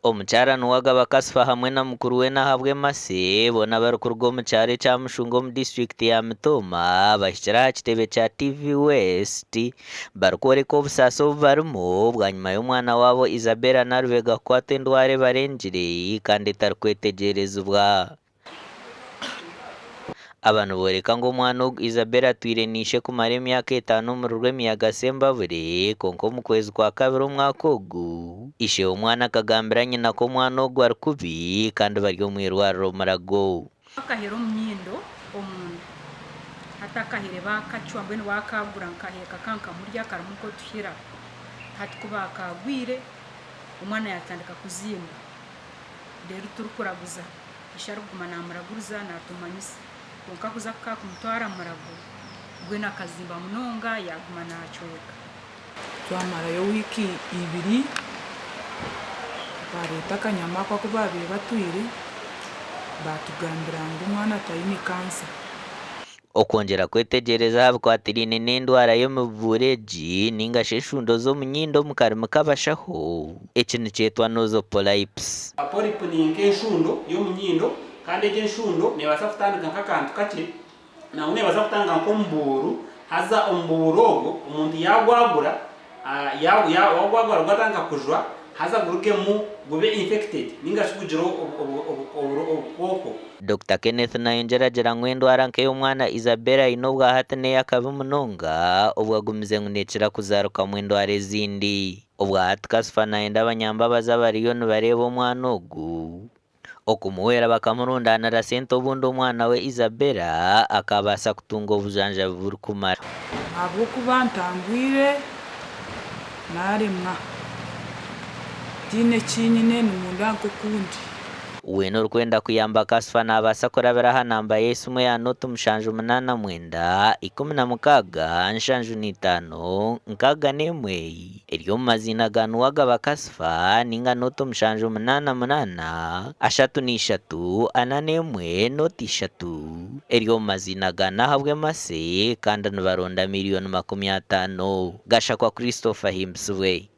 Omukyara nuwagaba Kasifa hamwe na mukuru we nahabwe mase bona barikuruga omu kyaro ekya Mushunga omu district ya Mutooma bahikire aha kitebe kya TV West barikworeka obusaasi obu barimu bwanyuma y'omwana waabo Isabella Narubega kukwatwa endwara ebarengire kandi etarikwetegyerezibwa. Aba niboreka ngu omwana ogu Isabella atwire nishe kumara emyaka 5 omu rurimi ya Gasembabure konka omu kwezi kwa kabiri omwaka ogu ishe w'omwana akagambira nyina ko omwana ogu ari kubi kandi bari omu irwariro Murago. Akahera omu nyindo omunda hati akahera bakacwa mbwenu bakagura nkaheka kankamurya karimu nkotuhira hati kuba kagwire omwana yatandika kuzimba rero turikuraguza ishe arikuguma namuraguriza natumanyisa konka kuza kukakumutwara Murago gwena akazimba munonga yaguma nacweka. Twamarayo wiki 2 bareta akanyamakwa ko babire batwire batugambira ngu omwana atayine kansa. Okongera kwetegereza habikwatiriine n'endwara y'omubureegi ningashi enshundo z'omunyindo omu karimi k'abashaho eki nikyetwa nasal polyps. Polyp ni nk'enshundo y'omunyindo kandi egi enshundo nebaasa kutandika nk'akantu kakye nawe nebaasa kutandika nk'omuburu haza omuburu ogwo omuntu yagwagura wagwagura gwatandika kujwa haza gurugemu gube infected ningashi kugira obukoko. Dr. Kenneth Nayongera agira ngu endwara nk'ey'omwana Isabella aine obwahati n'ey'akabi munonga obwagumize ngu neekira kuzaarukamu endwara ezindi. Obwahati Kasifa nayenda abanyambabazi abariyo nibareeba omwana ogu okumuhwera bakamurundanira sente obundi omwana we Isabella akabaasa kutunga obujanjabi burikumara. Habwokuba ntambwire naremwa tiine kinyine nimunda nk'okundi. Weena orikwenda kuyamba Kasifa nabaasa kurabira aha namba y'esimu ya 0716-75-61 eri omu mazina ga Nuwagaba Kasifa ninga 0788-33-41-3 eri omu mazina ga Nahabwe Mase kandi nibaronda $50,000,000. Gashakwa Christopher Himbsibwe.